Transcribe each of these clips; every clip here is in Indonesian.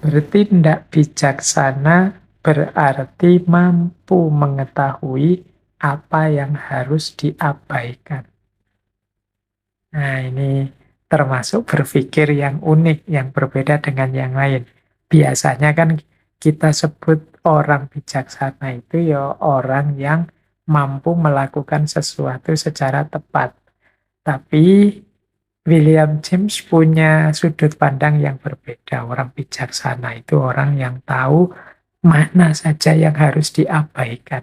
Bertindak bijaksana berarti mampu mengetahui apa yang harus diabaikan. Nah, ini termasuk berpikir yang unik, yang berbeda dengan yang lain. Biasanya kan kita sebut orang bijaksana itu ya orang yang mampu melakukan sesuatu secara tepat. Tapi William James punya sudut pandang yang berbeda. Orang bijaksana itu orang yang tahu mana saja yang harus diabaikan.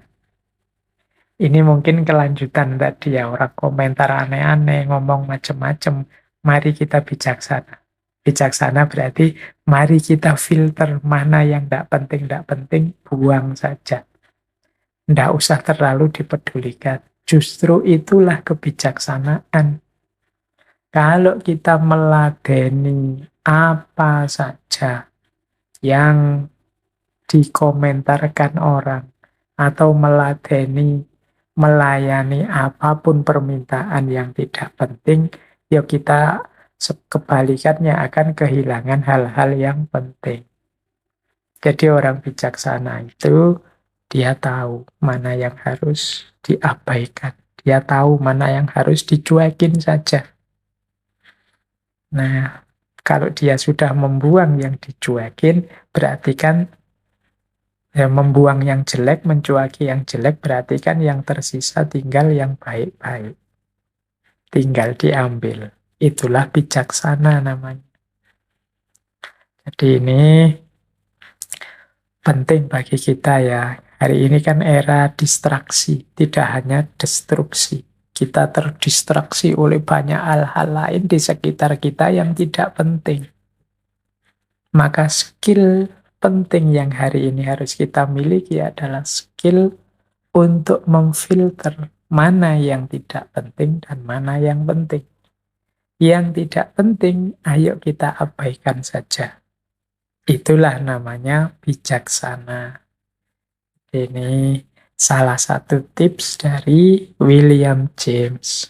Ini mungkin kelanjutan tadi ya, orang komentar aneh-aneh, ngomong macem-macem. Mari kita bijaksana. Bijaksana berarti mari kita filter mana yang tidak penting, buang saja. Tidak usah terlalu dipedulikan. Justru itulah kebijaksanaan. Kalau kita meladeni apa saja yang dikomentarkan orang, atau melayani apapun permintaan yang tidak penting, ya kita kebalikannya akan kehilangan hal-hal yang penting. Jadi orang bijaksana itu dia tahu mana yang harus diabaikan. Dia tahu mana yang harus dicuekin saja. Nah, kalau dia sudah membuang yang dicuekin, berarti kan ya, membuang yang jelek, mencuaki yang jelek, berarti kan yang tersisa tinggal yang baik-baik. Tinggal diambil. Itulah bijaksana namanya. Jadi ini penting bagi kita ya. Hari ini kan era distraksi, tidak hanya destruksi. Kita terdistraksi oleh banyak hal-hal lain di sekitar kita yang tidak penting. Maka skill penting yang hari ini harus kita miliki adalah skill untuk memfilter mana yang tidak penting dan mana yang penting. Yang tidak penting, ayo kita abaikan saja. Itulah namanya bijaksana. Ini salah satu tips dari William James.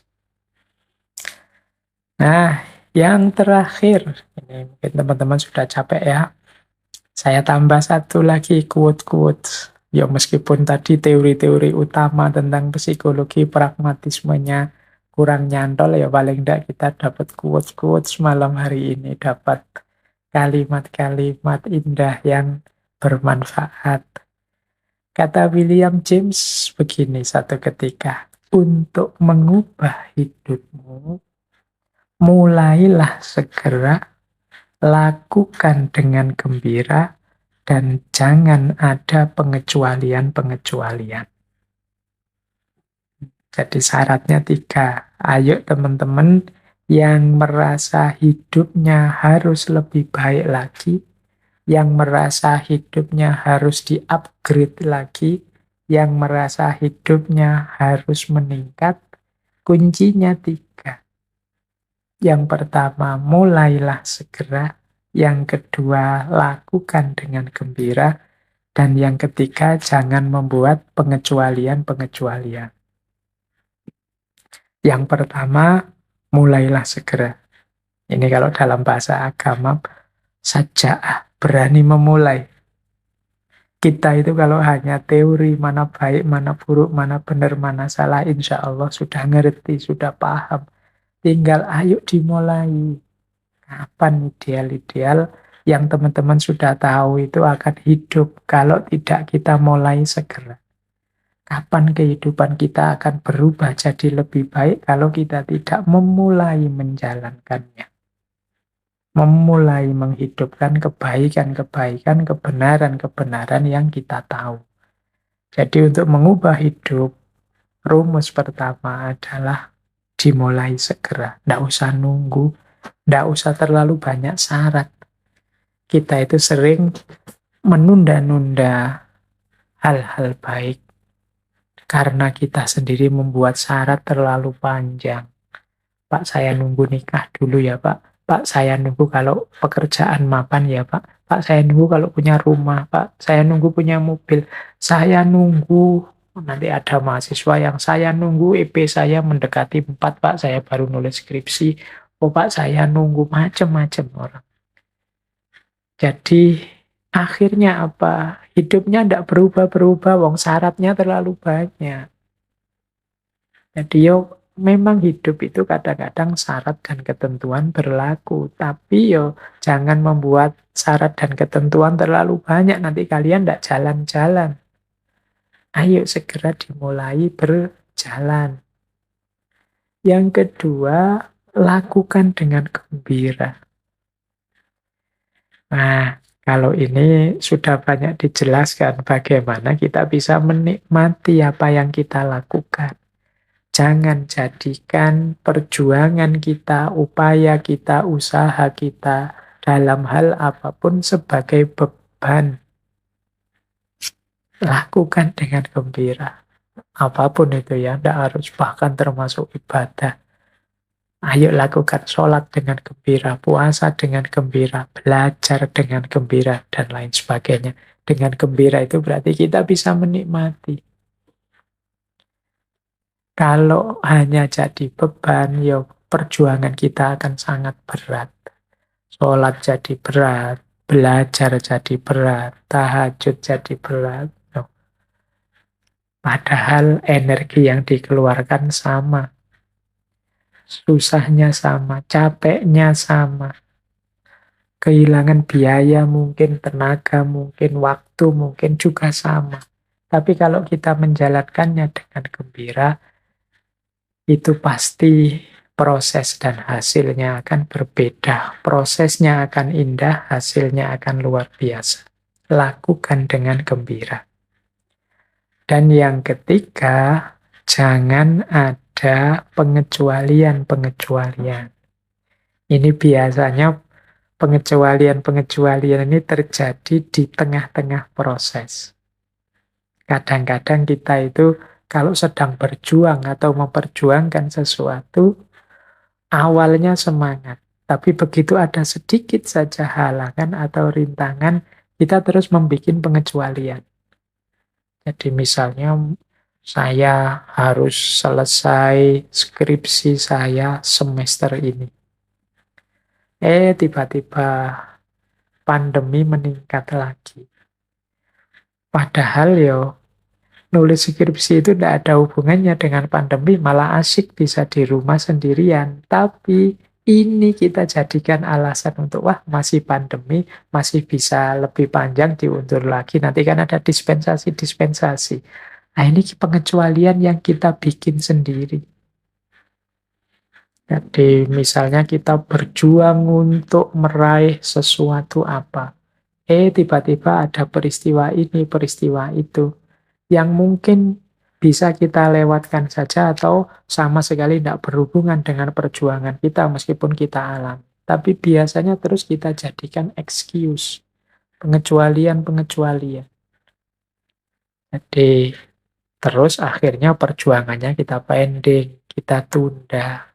Nah, yang terakhir, ini mungkin teman-teman sudah capek ya. Saya tambah satu lagi quote-quote. Ya meskipun tadi teori-teori utama tentang psikologi pragmatismenya kurang nyantol, ya paling tidak kita dapat quote-quote malam hari ini. Dapat kalimat-kalimat indah yang bermanfaat. Kata William James begini satu ketika, untuk mengubah hidupmu, mulailah segera, lakukan dengan gembira, dan jangan ada pengecualian-pengecualian. Jadi syaratnya 3. Ayo teman-teman yang merasa hidupnya harus lebih baik lagi, yang merasa hidupnya harus di-upgrade lagi, yang merasa hidupnya harus meningkat, kuncinya 3. Yang pertama, mulailah segera. Yang kedua, lakukan dengan gembira. Dan yang ketiga, jangan membuat pengecualian-pengecualian. Yang pertama, mulailah segera. Ini kalau dalam bahasa agama, saja'ah, berani memulai. Kita itu kalau hanya teori, mana baik, mana buruk, mana benar, mana salah, insya Allah sudah ngerti, sudah paham. Tinggal ayo dimulai. Kapan ideal-ideal yang teman-teman sudah tahu itu akan hidup kalau tidak kita mulai segera. Kapan kehidupan kita akan berubah jadi lebih baik kalau kita tidak memulai menjalankannya. Memulai menghidupkan kebaikan-kebaikan, kebenaran-kebenaran yang kita tahu. Jadi untuk mengubah hidup, rumus pertama adalah dimulai segera. Tidak usah nunggu, tidak usah terlalu banyak syarat. Kita itu sering menunda-nunda hal-hal baik karena kita sendiri membuat syarat terlalu panjang. Pak, saya nunggu nikah dulu ya Pak. Pak, saya nunggu kalau pekerjaan mapan ya Pak. Pak, saya nunggu kalau punya rumah. Pak, saya nunggu punya mobil. Saya nunggu, nanti ada mahasiswa yang saya nunggu EP saya mendekati 4 Pak, saya baru nulis skripsi. Oh Pak, saya nunggu macam-macam orang. Jadi Akhirnya apa? Hidupnya tidak berubah-berubah, wong syaratnya terlalu banyak. Jadi yo memang hidup itu kadang-kadang syarat dan ketentuan berlaku. Tapi yo jangan membuat syarat dan ketentuan terlalu banyak. Nanti kalian tidak jalan-jalan. Ayo segera dimulai berjalan. Yang kedua, lakukan dengan gembira. Nah, kalau ini sudah banyak dijelaskan bagaimana kita bisa menikmati apa yang kita lakukan. Jangan jadikan perjuangan kita, upaya kita, usaha kita dalam hal apapun sebagai beban. Lakukan dengan gembira. Apapun itu ya, tidak harus bahkan termasuk ibadah. Ayo lakukan sholat dengan gembira, puasa dengan gembira, belajar dengan gembira, dan lain sebagainya. Dengan gembira itu berarti kita bisa menikmati. Kalau hanya jadi beban, ya perjuangan kita akan sangat berat. Sholat jadi berat, belajar jadi berat, tahajud jadi berat. No. Padahal energi yang dikeluarkan sama. Susahnya sama, capeknya sama. Kehilangan biaya mungkin, tenaga mungkin, waktu mungkin juga sama. Tapi kalau kita menjalankannya dengan gembira, itu pasti proses dan hasilnya akan berbeda. Prosesnya akan indah, hasilnya akan luar biasa. Lakukan dengan gembira. Dan yang ketiga, jangan ada pengecualian-pengecualian. Ini biasanya pengecualian-pengecualian ini terjadi di tengah-tengah proses. Kadang-kadang kita itu kalau sedang berjuang atau memperjuangkan sesuatu, awalnya semangat. Tapi begitu ada sedikit saja halangan atau rintangan, kita terus membuat pengecualian. Jadi misalnya saya harus selesai skripsi saya semester ini. Tiba-tiba pandemi meningkat lagi. Padahal yo nulis skripsi itu tidak ada hubungannya dengan pandemi, malah asyik bisa di rumah sendirian. Tapi ini kita jadikan alasan untuk, wah masih pandemi, masih bisa lebih panjang diundur lagi. Nanti kan ada dispensasi-dispensasi. Nah ini pengecualian yang kita bikin sendiri. Jadi misalnya kita berjuang untuk meraih sesuatu apa. Tiba-tiba ada peristiwa ini, peristiwa itu. Yang mungkin bisa kita lewatkan saja atau sama sekali tidak berhubungan dengan perjuangan kita meskipun kita alami. Tapi biasanya terus kita jadikan excuse. Pengecualian-pengecualian. Jadi terus akhirnya perjuangannya kita pending, kita tunda.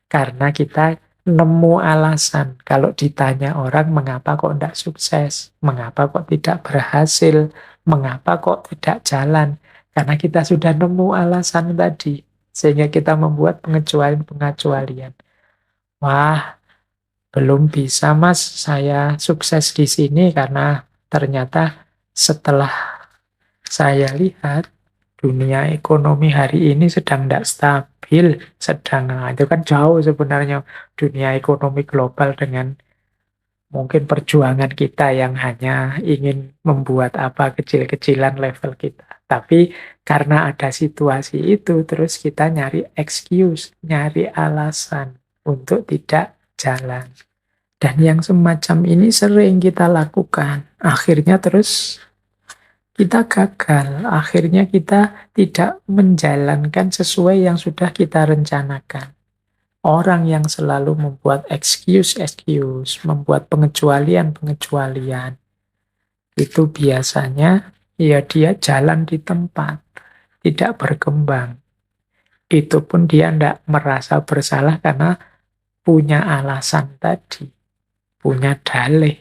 Karena kita nemu alasan. Kalau ditanya orang mengapa kok tidak sukses, mengapa kok tidak berhasil, mengapa kok tidak jalan. Karena kita sudah nemu alasan tadi. Sehingga kita membuat pengecualian-pengecualian. Wah, belum bisa mas, saya sukses di sini karena ternyata setelah saya lihat dunia ekonomi hari ini sedang tidak stabil, itu kan jauh sebenarnya dunia ekonomi global dengan mungkin perjuangan kita yang hanya ingin membuat apa kecil-kecilan level kita. Tapi karena ada situasi itu, terus kita nyari excuse, nyari alasan untuk tidak jalan. Dan yang semacam ini sering kita lakukan. Akhirnya terus kita gagal, akhirnya kita tidak menjalankan sesuai yang sudah kita rencanakan. Orang yang selalu membuat excuse, membuat pengecualian-pengecualian, itu biasanya ya dia jalan di tempat, tidak berkembang. Itu pun dia tidak merasa bersalah karena punya alasan tadi, punya dalih.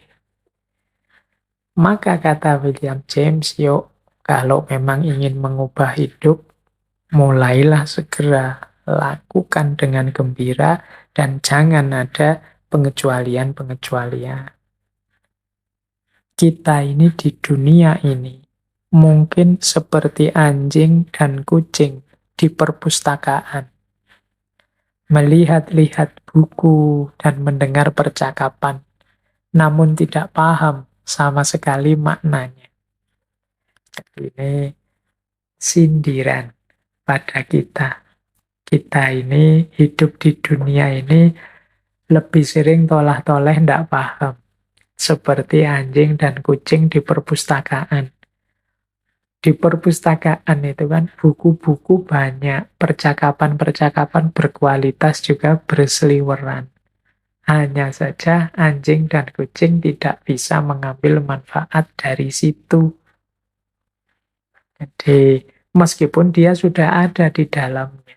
Maka kata William James, yuk kalau memang ingin mengubah hidup, mulailah segera, lakukan dengan gembira, dan jangan ada pengecualian-pengecualian. Kita ini di dunia ini mungkin seperti anjing dan kucing di perpustakaan, melihat-lihat buku dan mendengar percakapan, namun tidak paham sama sekali maknanya. Ini sindiran pada kita. Kita ini hidup di dunia ini lebih sering tolah-toleh tidak paham. Seperti anjing dan kucing di perpustakaan. Di perpustakaan itu kan buku-buku banyak, percakapan-percakapan berkualitas juga berseliweran. Hanya saja anjing dan kucing tidak bisa mengambil manfaat dari situ. Jadi meskipun dia sudah ada di dalamnya.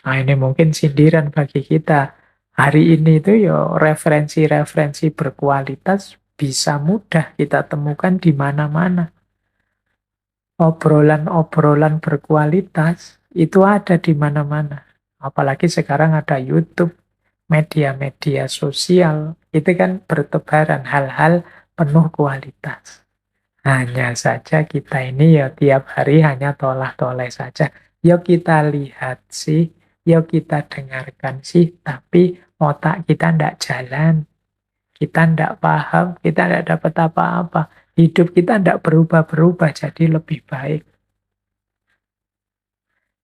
Nah ini mungkin sindiran bagi kita. Hari ini itu ya referensi-referensi berkualitas bisa mudah kita temukan di mana-mana. Obrolan-obrolan berkualitas itu ada di mana-mana. Apalagi sekarang ada YouTube, media-media sosial, itu kan bertebaran hal-hal penuh kualitas. Hanya saja kita ini ya tiap hari hanya tolah-toleh saja. Yuk kita lihat sih, yuk kita dengarkan sih, tapi otak kita ndak jalan. Kita ndak paham, kita ndak dapat apa-apa. Hidup kita ndak berubah-berubah jadi lebih baik.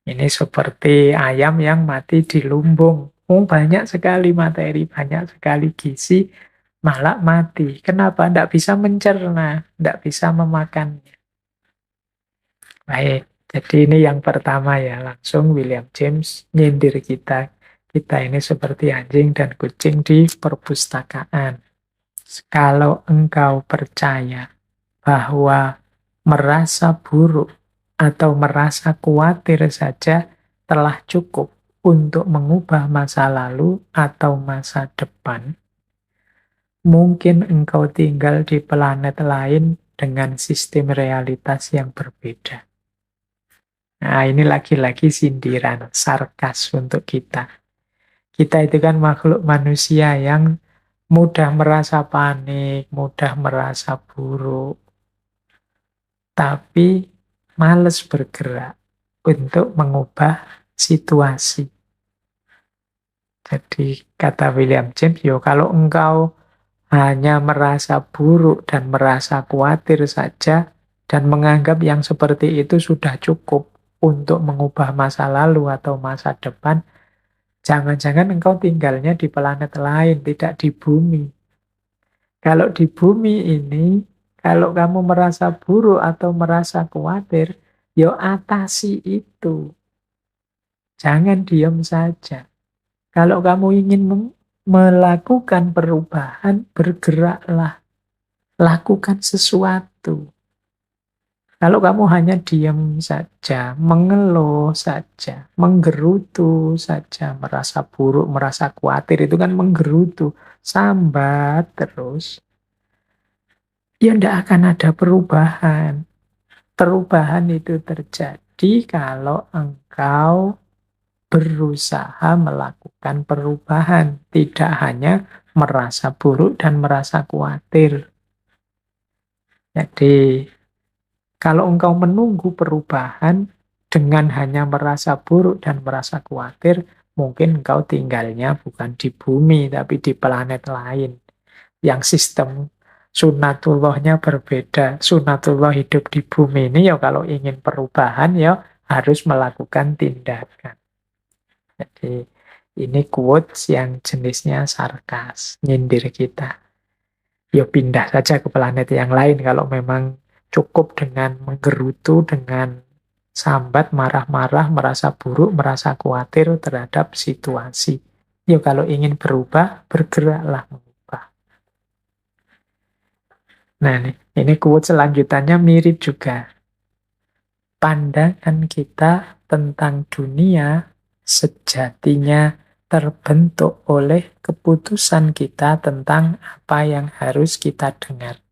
Ini seperti ayam yang mati di lumbung. Banyak sekali materi, banyak sekali gizi, malah mati. Kenapa? Ndak bisa mencerna, ndak bisa memakannya. Baik, jadi ini yang pertama ya, langsung William James nyindir kita. Kita ini seperti anjing dan kucing di perpustakaan. Kalau engkau percaya bahwa merasa buruk atau merasa khawatir saja telah cukup untuk mengubah masa lalu atau masa depan, mungkin engkau tinggal di planet lain dengan sistem realitas yang berbeda. Nah, ini lagi-lagi sindiran, sarkas untuk kita. Kita itu kan makhluk manusia yang mudah merasa panik, mudah merasa buruk, tapi males bergerak untuk mengubah situasi. Jadi kata William James, yo kalau engkau hanya merasa buruk dan merasa khawatir saja dan menganggap yang seperti itu sudah cukup untuk mengubah masa lalu atau masa depan, jangan-jangan engkau tinggalnya di planet lain, tidak di bumi. Kalau di bumi ini, kalau kamu merasa buruk atau merasa khawatir, yo atasi itu. Jangan diam saja. Kalau kamu ingin melakukan perubahan, bergeraklah. Lakukan sesuatu. Kalau kamu hanya diam saja, mengeluh saja, menggerutu saja, merasa buruk, merasa khawatir, itu kan menggerutu, sambat terus, ya tidak akan ada perubahan. Perubahan itu terjadi kalau engkau berusaha melakukan perubahan, tidak hanya merasa buruk dan merasa khawatir. Jadi, kalau engkau menunggu perubahan dengan hanya merasa buruk dan merasa khawatir, mungkin engkau tinggalnya bukan di bumi, tapi di planet lain. Yang sistem sunatullahnya berbeda. Sunatullah hidup di bumi ini ya kalau ingin perubahan ya harus melakukan tindakan. Jadi ini quotes yang jenisnya sarkas, nyindir kita. Ya pindah saja ke planet yang lain kalau memang cukup dengan menggerutu, dengan sambat, marah-marah, merasa buruk, merasa khawatir terhadap situasi. Ya kalau ingin berubah, bergeraklah mengubah. Nah ini quote selanjutannya mirip juga. Pandangan kita tentang dunia sejatinya terbentuk oleh keputusan kita tentang apa yang harus kita dengar.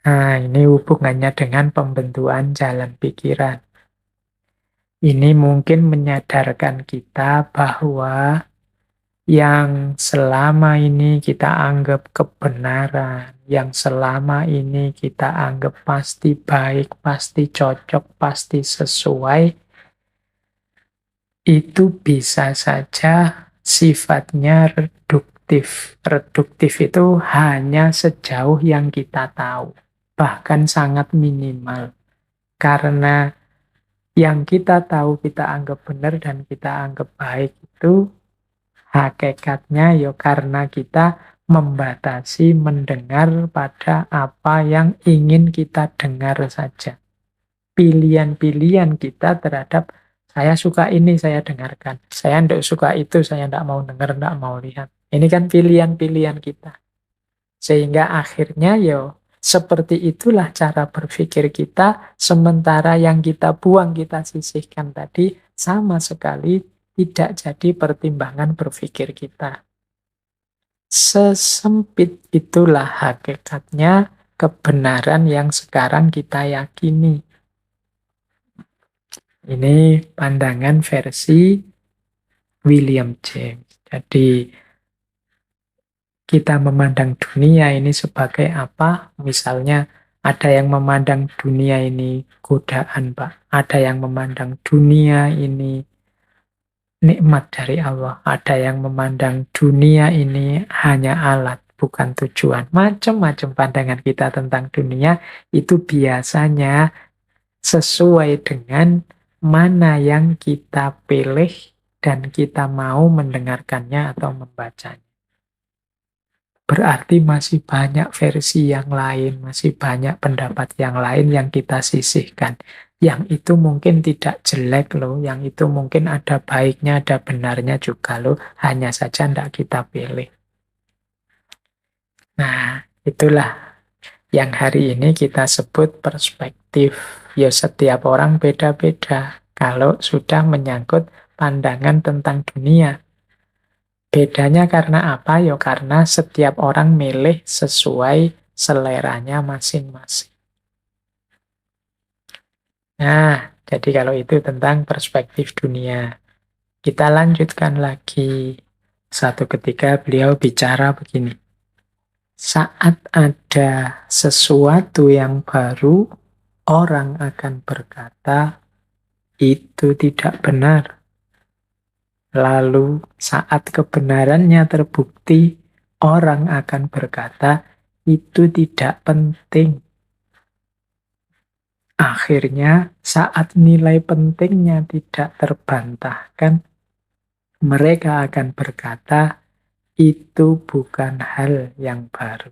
Nah, ini hubungannya dengan pembentukan jalan pikiran. Ini mungkin menyadarkan kita bahwa yang selama ini kita anggap kebenaran, yang selama ini kita anggap pasti baik, pasti cocok, pasti sesuai, itu bisa saja sifatnya reduktif. Reduktif itu hanya sejauh yang kita tahu, bahkan sangat minimal. Karena yang kita tahu, kita anggap benar dan kita anggap baik itu hakikatnya ya karena kita membatasi mendengar pada apa yang ingin kita dengar saja. Pilihan-pilihan kita terhadap saya suka ini, saya dengarkan. Saya tidak suka itu, saya tidak mau dengar, tidak mau lihat. Ini kan pilihan-pilihan kita. Sehingga akhirnya ya seperti itulah cara berpikir kita, sementara yang kita buang, kita sisihkan tadi, sama sekali tidak jadi pertimbangan berpikir kita. Sesempit itulah hakikatnya kebenaran yang sekarang kita yakini. Ini pandangan versi William James. Jadi kita memandang dunia ini sebagai apa? Misalnya ada yang memandang dunia ini godaan, Pak. Ada yang memandang dunia ini nikmat dari Allah. Ada yang memandang dunia ini hanya alat, bukan tujuan. Macam-macam pandangan kita tentang dunia itu biasanya sesuai dengan mana yang kita pilih dan kita mau mendengarkannya atau membacanya. Berarti masih banyak versi yang lain, masih banyak pendapat yang lain yang kita sisihkan. Yang itu mungkin tidak jelek loh, yang itu mungkin ada baiknya, ada benarnya juga loh, hanya saja tidak kita pilih. Nah, itulah yang hari ini kita sebut perspektif. Ya setiap orang beda-beda kalau sudah menyangkut pandangan tentang dunia. Bedanya karena apa? Ya karena setiap orang milih sesuai seleranya masing-masing. Nah, jadi kalau itu tentang perspektif dunia. Kita lanjutkan lagi. Satu ketika beliau bicara begini. Saat ada sesuatu yang baru, orang akan berkata, itu tidak benar. Lalu saat kebenarannya terbukti, orang akan berkata, itu tidak penting. Akhirnya saat nilai pentingnya tidak terbantahkan, mereka akan berkata, itu bukan hal yang baru.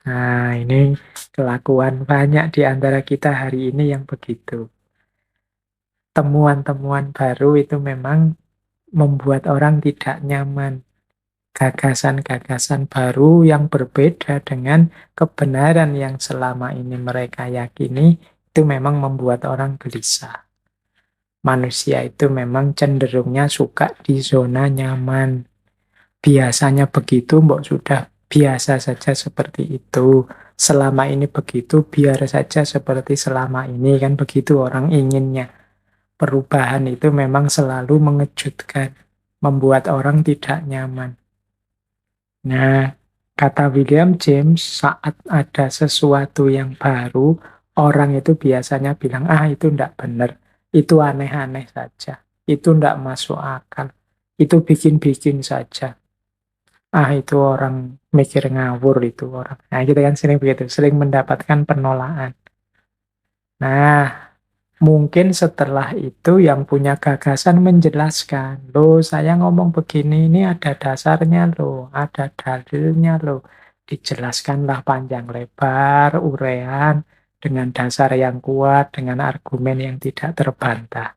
Nah, ini kelakuan banyak di antara kita hari ini yang begitu. Temuan-temuan baru itu memang membuat orang tidak nyaman. Gagasan-gagasan baru yang berbeda dengan kebenaran yang selama ini mereka yakini, itu memang membuat orang gelisah. Manusia itu memang cenderungnya suka di zona nyaman. Biasanya begitu, mbok sudah biasa saja seperti itu. Selama ini begitu, biar saja seperti selama ini. Kan begitu orang inginnya. Perubahan itu memang selalu mengejutkan, membuat orang tidak nyaman. Nah, kata William James, saat ada sesuatu yang baru, orang itu biasanya bilang, itu tidak benar, itu aneh-aneh saja, itu tidak masuk akal, itu bikin-bikin saja. Itu orang mikir ngawur itu orang. Nah, kita kan sering begitu, sering mendapatkan penolakan. Nah, mungkin setelah itu yang punya gagasan menjelaskan, loh saya ngomong begini ini ada dasarnya loh, ada dalilnya loh. Dijelaskanlah panjang lebar, urean, dengan dasar yang kuat, dengan argumen yang tidak terbantah.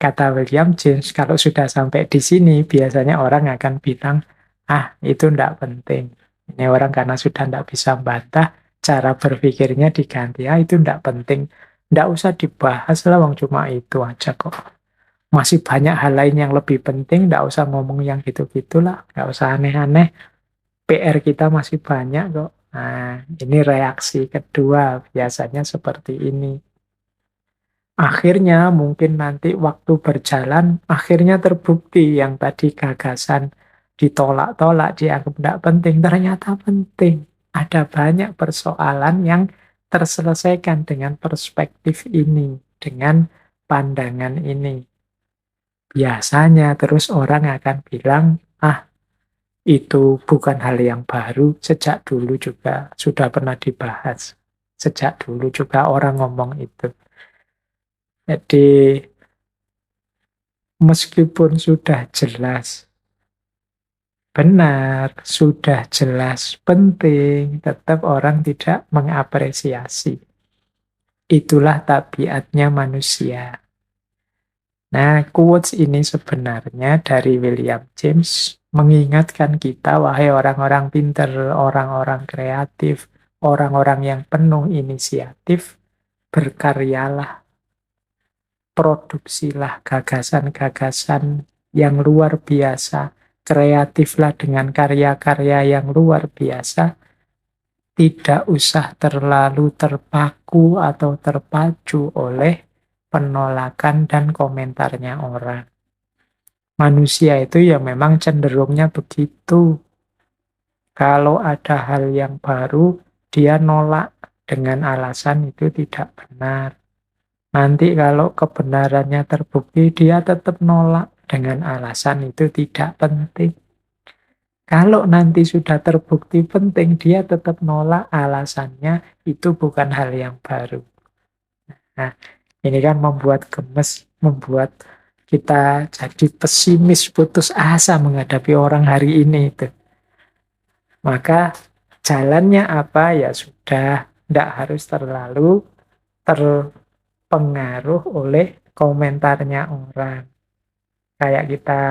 Kata William James, kalau sudah sampai di sini, biasanya orang akan bilang, itu tidak penting. Ini orang karena sudah tidak bisa bantah, cara berpikirnya diganti, itu tidak penting. Tidak usah dibahas lah, wong cuma itu aja kok. Masih banyak hal lain yang lebih penting, tidak usah ngomong yang gitu-gitulah, nggak usah aneh-aneh. PR kita masih banyak kok. Nah, ini reaksi kedua, biasanya seperti ini. Akhirnya mungkin nanti waktu berjalan, akhirnya terbukti yang tadi gagasan ditolak-tolak, dianggap tidak penting, ternyata penting. Ada banyak persoalan yang terselesaikan dengan perspektif ini, dengan pandangan ini. Biasanya terus orang akan bilang, ah itu bukan hal yang baru, sejak dulu juga sudah pernah dibahas. Sejak dulu juga orang ngomong itu. Jadi meskipun sudah jelas benar, sudah jelas penting, tetap orang tidak mengapresiasi. Itulah tabiatnya manusia. Nah, quotes ini sebenarnya dari William James mengingatkan kita, wahai orang-orang pinter, orang-orang kreatif, orang-orang yang penuh inisiatif, berkaryalah, produksilah gagasan-gagasan yang luar biasa, kreatiflah dengan karya-karya yang luar biasa, tidak usah terlalu terpaku atau terpacu oleh penolakan dan komentarnya orang. Manusia itu ya memang cenderungnya begitu. Kalau ada hal yang baru, dia nolak dengan alasan itu tidak benar. Nanti kalau kebenarannya terbukti, dia tetap nolak dengan alasan itu tidak penting. Kalau nanti sudah terbukti penting, dia tetap nolak alasannya itu bukan hal yang baru. Nah, ini kan membuat gemes, membuat kita jadi pesimis, putus asa menghadapi orang hari ini itu. Maka jalannya apa ya sudah, tidak harus terlalu terpengaruh oleh komentarnya orang. Kayak kita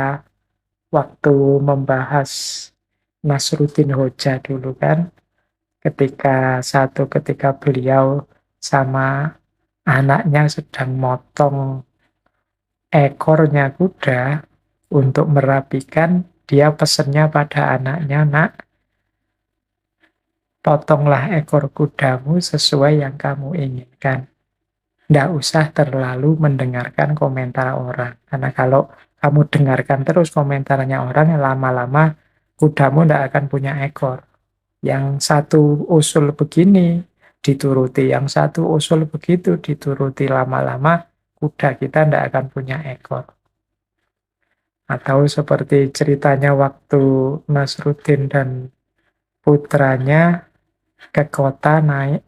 waktu membahas Nasruddin Hoja dulu kan, ketika beliau sama anaknya sedang motong ekornya kuda untuk merapikan, dia pesennya pada anaknya, nak, potonglah ekor kudamu sesuai yang kamu inginkan. Tidak usah terlalu mendengarkan komentar orang. Karena kalau kamu dengarkan terus komentarnya orang, lama-lama kudamu tidak akan punya ekor. Yang satu usul begini, dituruti. Yang satu usul begitu, dituruti. Lama-lama kuda kita tidak akan punya ekor. Atau seperti ceritanya waktu Nasruddin dan putranya ke kota naik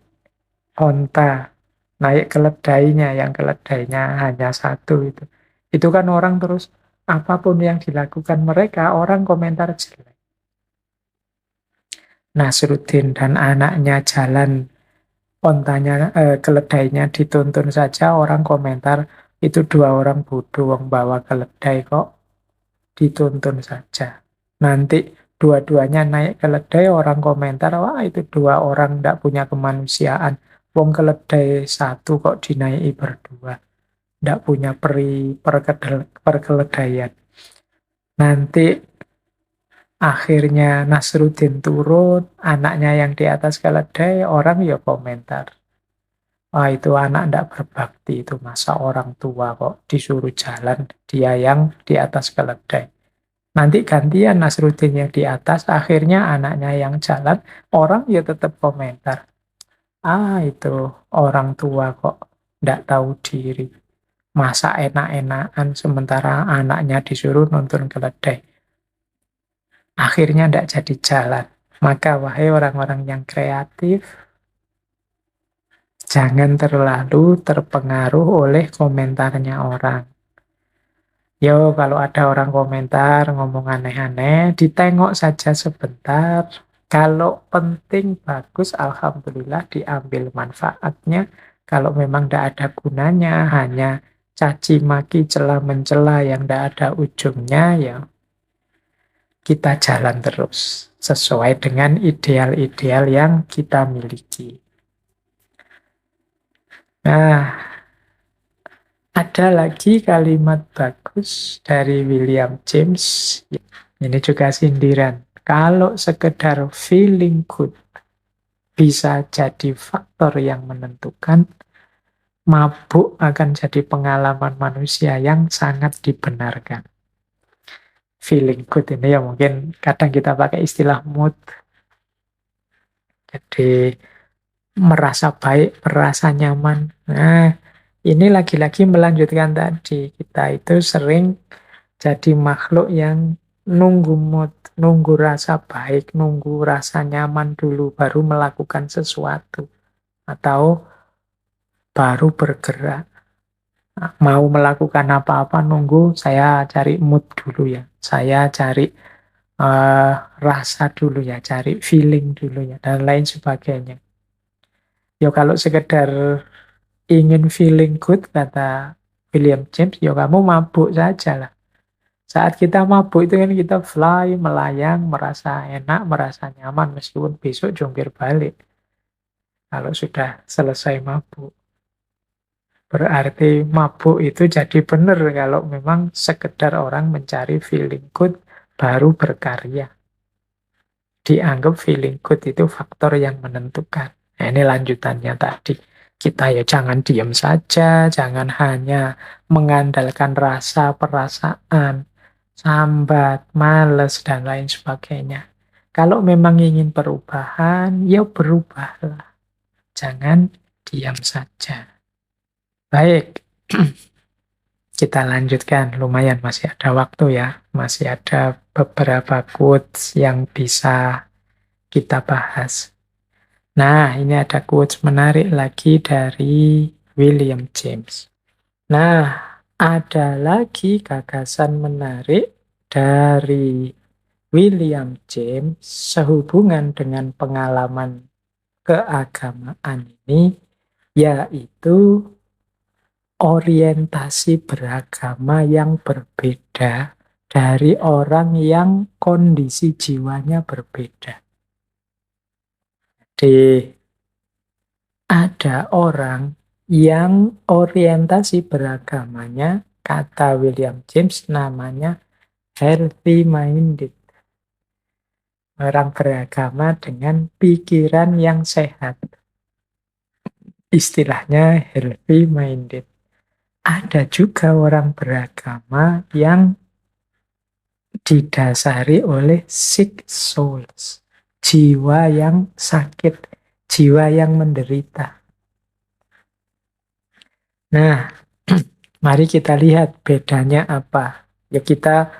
onta, naik keledainya, yang keledainya hanya satu itu. Itu kan orang terus, apapun yang dilakukan mereka, orang komentar jelek. Nasruddin dan anaknya jalan, ontanya, keledainya dituntun saja, orang komentar, itu dua orang bodoh, yang bawa keledai kok dituntun saja. Nanti dua-duanya naik keledai, orang komentar, wah itu dua orang tidak punya kemanusiaan. Wong keledai satu kok dinaiki berdua. Tidak punya perkeledaian. Nanti akhirnya Nasruddin turun, anaknya yang di atas keledai, orang ya komentar. Wah itu anak tidak berbakti, itu masa orang tua kok disuruh jalan, dia yang di atas keledai. Nanti gantian Nasruddin yang di atas, akhirnya anaknya yang jalan, orang ya tetap komentar. Ah itu orang tua kok tidak tahu diri. Masa enak-enakan sementara anaknya disuruh nonton keledai. Akhirnya tidak jadi jalan. Maka wahai orang-orang yang kreatif, jangan terlalu terpengaruh oleh komentarnya orang. Yo, kalau ada orang komentar, ngomong aneh-aneh, ditengok saja sebentar. Kalau penting, bagus, alhamdulillah diambil manfaatnya. Kalau memang tidak ada gunanya, hanya caci maki, cela mencela yang tidak ada ujungnya, ya kita jalan terus sesuai dengan ideal-ideal yang kita miliki. Nah, ada lagi kalimat bagus dari William James. Ini juga sindiran. Kalau sekedar feeling good bisa jadi faktor yang menentukan, mabuk akan jadi pengalaman manusia yang sangat dibenarkan. Feeling good ini ya mungkin kadang kita pakai istilah mood. Jadi merasa baik, merasa nyaman. Nah, ini lagi-lagi melanjutkan tadi. Kita itu sering jadi makhluk yang nunggu mood, nunggu rasa baik, nunggu rasa nyaman dulu, baru melakukan sesuatu. Atau baru bergerak. Mau melakukan apa-apa, nunggu saya cari mood dulu ya. Saya cari rasa dulu ya, cari feeling dulu ya, dan lain sebagainya. Ya kalau sekedar ingin feeling good, kata William James, ya kamu mabuk saja lah. Saat kita mabuk itu kan kita fly, melayang, merasa enak, merasa nyaman, meskipun besok jungkir balik. Kalau sudah selesai mabuk. Berarti mabuk itu jadi benar kalau memang sekedar orang mencari feeling good, baru berkarya. Dianggap feeling good itu faktor yang menentukan. Nah, ini lanjutannya tadi. Kita ya jangan diam saja, jangan hanya mengandalkan rasa, perasaan, sambat, males, dan lain sebagainya. Kalau memang ingin perubahan, ya berubahlah. Jangan diam saja. Baik, kita lanjutkan. Lumayan masih ada waktu ya. Masih ada beberapa quotes yang bisa kita bahas. Nah, ini ada quotes menarik lagi dari William James. Nah, ada lagi gagasan menarik dari William James sehubungan dengan pengalaman keagamaan ini, yaitu orientasi beragama yang berbeda dari orang yang kondisi jiwanya berbeda. Jadi, ada orang yang orientasi beragamanya, kata William James, namanya healthy minded. Orang beragama dengan pikiran yang sehat. Istilahnya healthy minded. Ada juga orang beragama yang didasari oleh sick souls. Jiwa yang sakit, jiwa yang menderita. Nah, mari kita lihat bedanya apa. Ya kita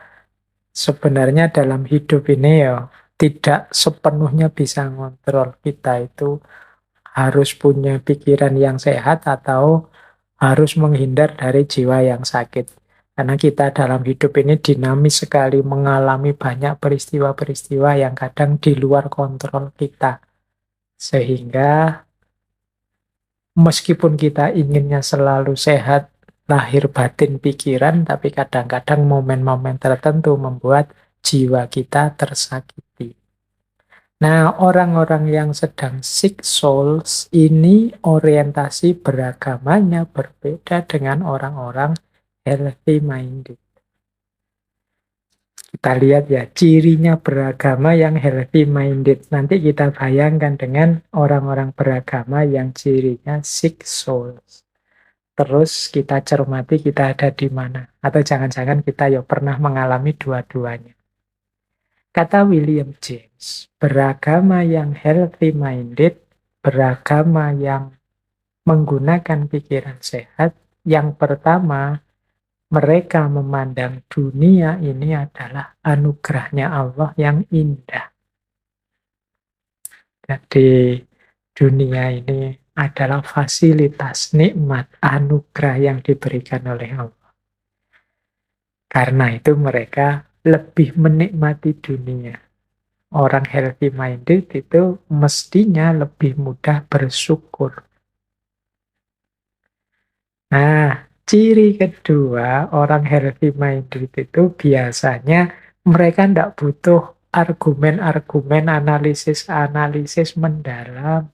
sebenarnya dalam hidup ini ya tidak sepenuhnya bisa ngontrol. Kita itu harus punya pikiran yang sehat atau harus menghindar dari jiwa yang sakit. Karena kita dalam hidup ini dinamis sekali, mengalami banyak peristiwa-peristiwa yang kadang di luar kontrol kita. Sehingga meskipun kita inginnya selalu sehat, lahir batin pikiran, tapi kadang-kadang momen-momen tertentu membuat jiwa kita tersakiti. Nah, orang-orang yang sedang sick souls ini orientasi beragamanya berbeda dengan orang-orang healthy minded. Kita lihat ya, cirinya beragama yang healthy minded. Nanti kita bayangkan dengan orang-orang beragama yang cirinya sick souls. Terus kita cermati kita ada di mana. Atau jangan-jangan kita ya pernah mengalami dua-duanya. Kata William James, beragama yang healthy minded, beragama yang menggunakan pikiran sehat, yang pertama, mereka memandang dunia ini adalah anugerahnya Allah yang indah. Jadi dunia ini adalah fasilitas nikmat anugerah yang diberikan oleh Allah. Karena itu mereka lebih menikmati dunia. Orang healthy minded itu mestinya lebih mudah bersyukur. Nah, ciri kedua orang healthy minded itu biasanya mereka tidak butuh argumen-argumen, analisis-analisis mendalam.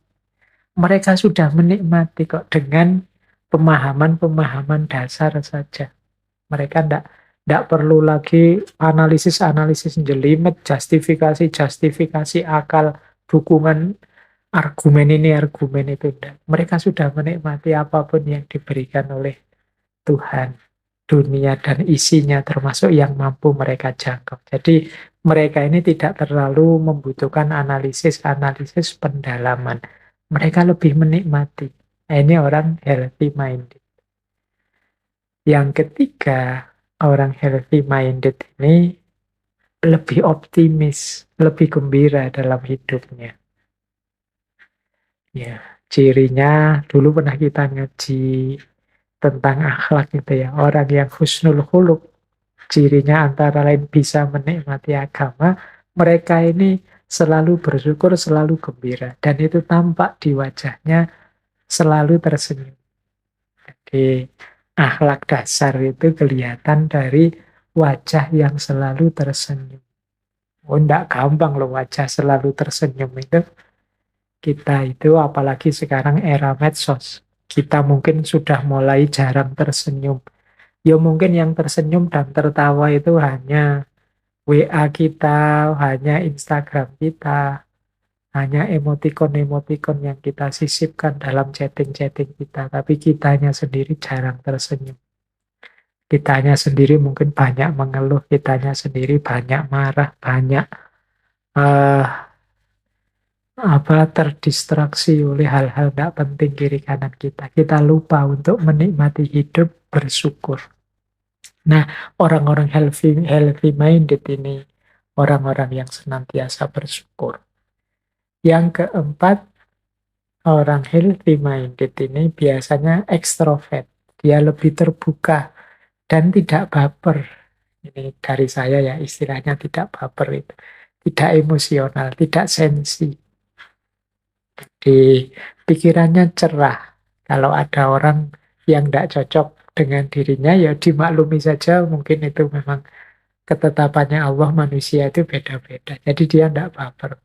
Mereka sudah menikmati kok dengan pemahaman-pemahaman dasar saja. Mereka tidak perlu lagi analisis-analisis jelimet, justifikasi-justifikasi akal, dukungan argumen ini, argumen itu. Enggak. Mereka sudah menikmati apapun yang diberikan oleh Tuhan, dunia dan isinya termasuk yang mampu mereka jangkau. Jadi mereka ini tidak terlalu membutuhkan analisis-analisis pendalaman. Mereka lebih menikmati. Nah, ini orang healthy minded. Yang ketiga, orang healthy minded ini lebih optimis, lebih gembira dalam hidupnya. Ya, cirinya dulu pernah kita ngaji tentang akhlak gitu ya. Orang yang husnul khuluq, cirinya antara lain bisa menikmati agama, mereka ini selalu bersyukur, selalu gembira. Dan itu tampak di wajahnya selalu tersenyum. Jadi akhlak dasar itu kelihatan dari wajah yang selalu tersenyum. Oh, enggak gampang loh wajah selalu tersenyum itu. Kita itu apalagi sekarang era medsos. Kita mungkin sudah mulai jarang tersenyum. Ya mungkin yang tersenyum dan tertawa itu hanya WA kita, hanya Instagram kita, hanya emotikon-emotikon yang kita sisipkan dalam chatting-chatting kita. Tapi kitanya sendiri jarang tersenyum. Kitanya sendiri mungkin banyak mengeluh, kitanya sendiri banyak marah, banyak eh, terdistraksi oleh hal-hal tidak penting kiri kanan kita. Kita lupa untuk menikmati hidup, bersyukur. Nah, orang-orang healthy minded ini orang-orang yang senantiasa bersyukur. Yang keempat, orang healthy minded ini biasanya ekstrovert. Dia lebih terbuka dan tidak baper. Ini dari saya ya, istilahnya tidak baper itu. Tidak emosional, tidak sensi. Di pikirannya cerah. Kalau ada orang yang tidak cocok dengan dirinya, ya dimaklumi saja. Mungkin itu memang ketetapannya Allah, manusia itu beda-beda. Jadi dia tidak baper.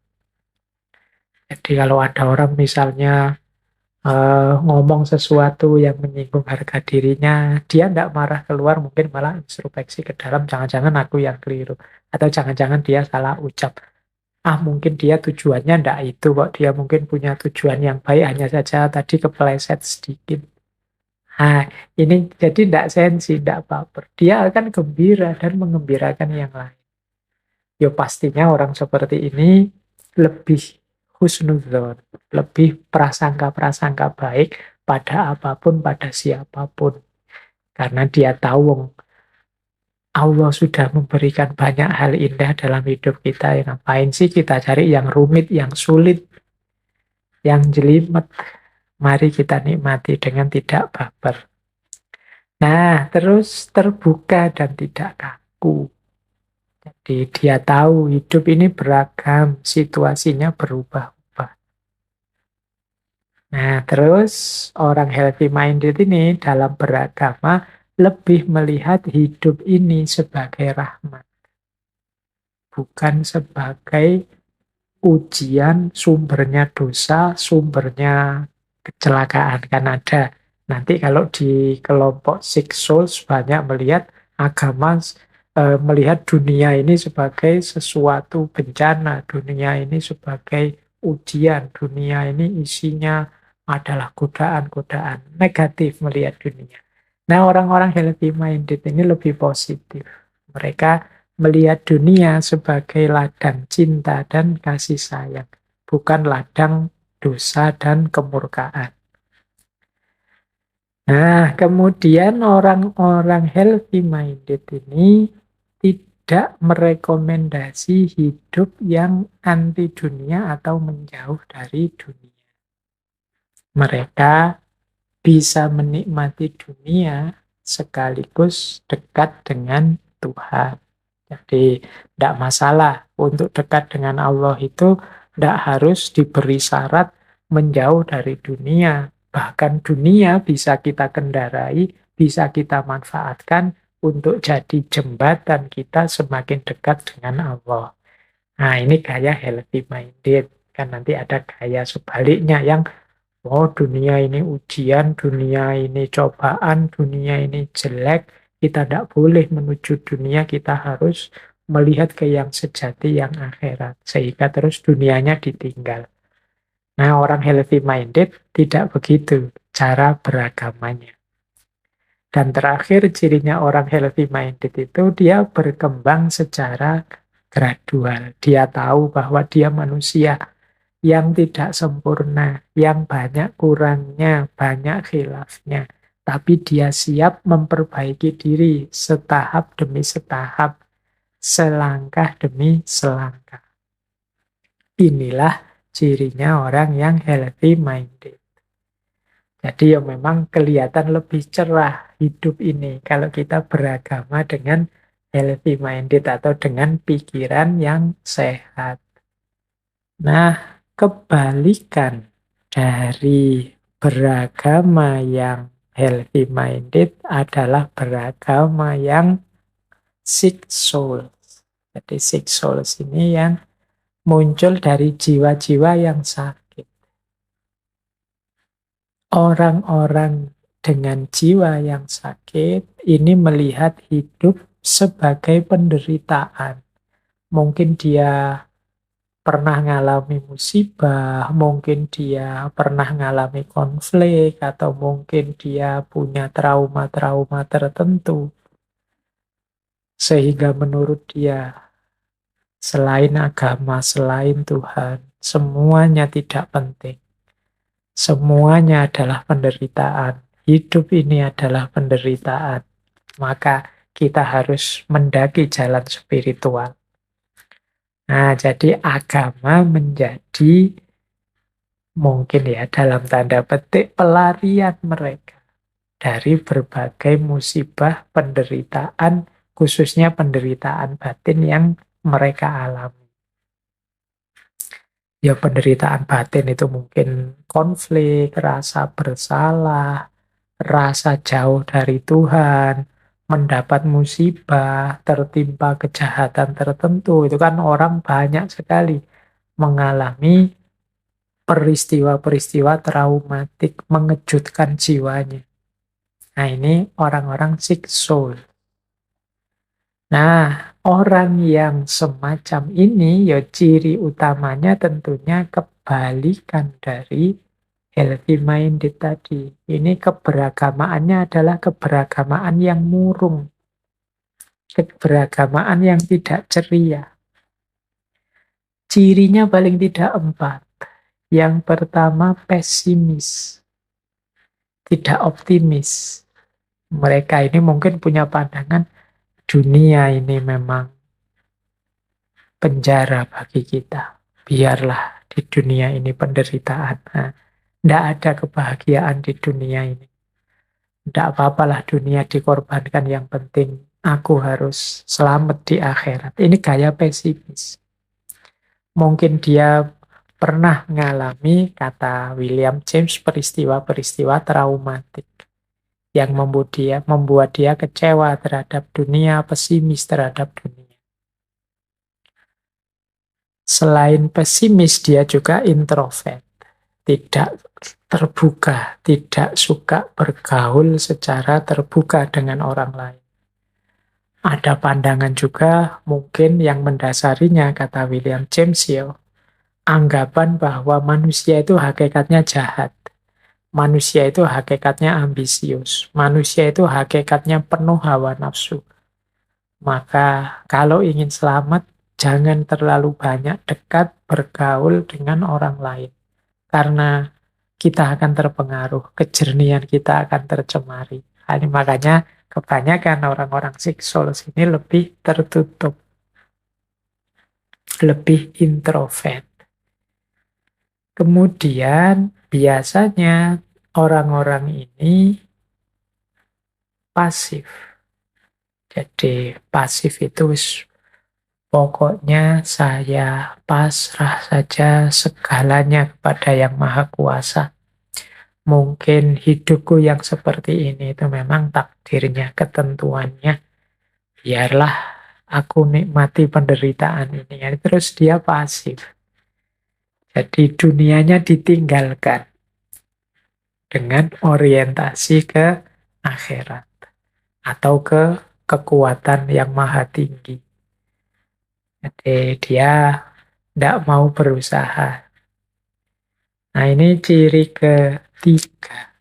Jadi kalau ada orang misalnya ngomong sesuatu yang menyinggung harga dirinya, dia tidak marah keluar, mungkin malah introspeksi ke dalam, jangan-jangan aku yang keliru. Atau jangan-jangan dia salah ucap. Mungkin dia tujuannya ndak itu kok, dia mungkin punya tujuan yang baik, hanya saja tadi kepleset sedikit. Ini jadi ndak sensi, ndak baper. Dia akan gembira dan mengembirakan yang lain. Ya pastinya orang seperti ini lebih husnudzon, lebih prasangka-prasangka baik pada apapun, pada siapapun. Karena dia tahu Allah sudah memberikan banyak hal indah dalam hidup kita. Yang ngapain sih kita cari yang rumit, yang sulit, yang jelimet. Mari kita nikmati dengan tidak baper. Nah, terus terbuka dan tidak kaku. Jadi dia tahu hidup ini beragam, situasinya berubah-ubah. Nah, terus orang healthy minded ini dalam beragama lebih melihat hidup ini sebagai rahmat. Bukan sebagai ujian, sumbernya dosa, sumbernya kecelakaan. Kan ada. Nanti kalau di kelompok Six Souls banyak melihat agama, melihat dunia ini sebagai sesuatu bencana, dunia ini sebagai ujian, dunia ini isinya adalah godaan-godaan, negatif melihat dunia. Nah, orang-orang healthy minded ini lebih positif. Mereka melihat dunia sebagai ladang cinta dan kasih sayang, bukan ladang dosa dan kemurkaan. Nah, kemudian orang-orang healthy minded ini tidak merekomendasi hidup yang anti dunia atau menjauh dari dunia. Mereka bisa menikmati dunia sekaligus dekat dengan Tuhan. Jadi, tidak masalah untuk dekat dengan Allah itu tidak harus diberi syarat menjauh dari dunia. Bahkan dunia bisa kita kendarai, bisa kita manfaatkan untuk jadi jembatan kita semakin dekat dengan Allah. Nah, ini gaya healthy minded. Kan nanti ada gaya sebaliknya yang dunia ini ujian, dunia ini cobaan, dunia ini jelek. Kita tidak boleh menuju dunia, kita harus melihat ke yang sejati, yang akhirat. Sehingga terus dunianya ditinggal. Nah, orang healthy minded tidak begitu cara beragamanya. Dan terakhir, cirinya orang healthy minded itu dia berkembang secara gradual. Dia tahu bahwa dia manusia yang tidak sempurna, yang banyak kurangnya, banyak khilafnya. Tapi dia siap memperbaiki diri setahap demi setahap, selangkah demi selangkah. Inilah cirinya orang yang healthy minded. Jadi ya memang kelihatan lebih cerah hidup ini kalau kita beragama dengan healthy minded atau dengan pikiran yang sehat. Nah, kebalikan dari beragama yang healthy minded adalah beragama yang sick soul. Jadi sick souls ini yang muncul dari jiwa-jiwa yang sakit. Orang-orang dengan jiwa yang sakit ini melihat hidup sebagai penderitaan. Mungkin dia pernah ngalami musibah, mungkin dia pernah ngalami konflik, atau mungkin dia punya trauma-trauma tertentu. Sehingga menurut dia, selain agama, selain Tuhan, semuanya tidak penting. Semuanya adalah penderitaan. Hidup ini adalah penderitaan. Maka kita harus mendaki jalan spiritual. Nah, jadi agama menjadi mungkin ya dalam tanda petik pelarian mereka dari berbagai musibah penderitaan, khususnya penderitaan batin yang mereka alami. Ya penderitaan batin itu mungkin konflik, rasa bersalah, rasa jauh dari Tuhan, mendapat musibah, tertimpa kejahatan tertentu. Itu kan orang banyak sekali mengalami peristiwa-peristiwa traumatik mengejutkan jiwanya. Nah, ini orang-orang sick soul. Nah, orang yang semacam ini, ya ciri utamanya tentunya kebalikan dari healthy minded tadi. Ini keberagamaannya adalah keberagamaan yang murung. Keberagamaan yang tidak ceria. Cirinya paling tidak 4. Yang pertama pesimis. Tidak optimis. Mereka ini mungkin punya pandangan dunia ini memang penjara bagi kita. Biarlah di dunia ini penderitaan. Nah, tidak ada kebahagiaan di dunia ini. Tidak apa-apalah dunia dikorbankan, yang penting aku harus selamat di akhirat. Ini gaya pesimis. Mungkin dia pernah mengalami, kata William James, peristiwa-peristiwa traumatik yang membuat dia kecewa terhadap dunia, pesimis terhadap dunia. Selain pesimis, dia juga introvert. Tidak terbuka, tidak suka bergaul secara terbuka dengan orang lain. Ada pandangan juga mungkin yang mendasarinya, kata William James, anggapan bahwa manusia itu hakikatnya jahat. Manusia itu hakikatnya ambisius. Manusia itu hakikatnya penuh hawa nafsu. Maka kalau ingin selamat, jangan terlalu banyak dekat bergaul dengan orang lain. Karena kita akan terpengaruh, kejernihan kita akan tercemari. Ini makanya kebanyakan orang-orang seksual ini lebih tertutup, lebih introvert. Kemudian biasanya orang-orang ini pasif. Jadi pasif itu pokoknya saya pasrah saja segalanya kepada Yang Maha Kuasa. Mungkin hidupku yang seperti ini itu memang takdirnya, ketentuannya. Biarlah aku nikmati penderitaan ini. Terus dia pasif. Jadi dunianya ditinggalkan dengan orientasi ke akhirat atau ke kekuatan yang maha tinggi. Jadi dia tidak mau berusaha. Nah, ini ciri ketiga.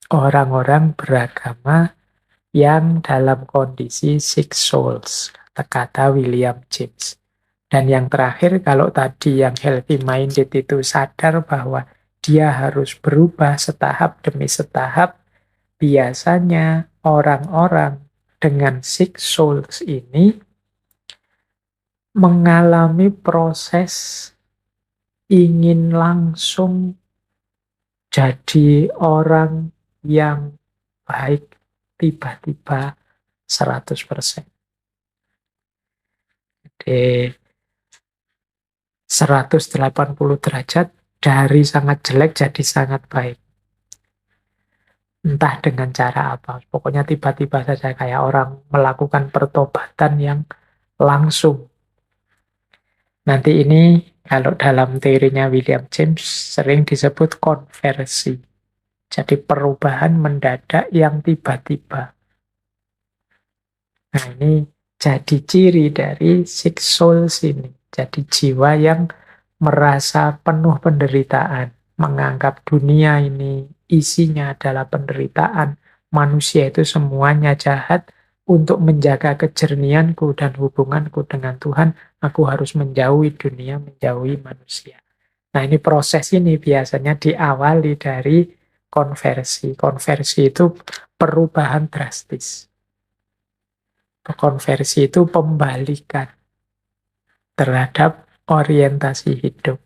Orang-orang beragama yang dalam kondisi six souls, kata-kata William James. Dan yang terakhir, kalau tadi yang healthy minded itu sadar bahwa dia harus berubah setahap demi setahap, biasanya orang-orang dengan six souls ini mengalami proses ingin langsung jadi orang yang baik tiba-tiba 100%. Jadi 180 derajat dari sangat jelek jadi sangat baik. Entah dengan cara apa. Pokoknya tiba-tiba saja kayak orang melakukan pertobatan yang langsung. Nanti ini kalau dalam teorinya William James sering disebut konversi. Jadi perubahan mendadak yang tiba-tiba. Nah, ini jadi ciri dari six souls ini. Jadi jiwa yang merasa penuh penderitaan, menganggap dunia ini isinya adalah penderitaan, manusia itu semuanya jahat. Untuk menjaga kejernihanku dan hubunganku dengan Tuhan, aku harus menjauhi dunia, menjauhi manusia. Nah, ini proses ini biasanya diawali dari konversi. Konversi itu perubahan drastis. Konversi itu pembalikan terhadap orientasi hidup.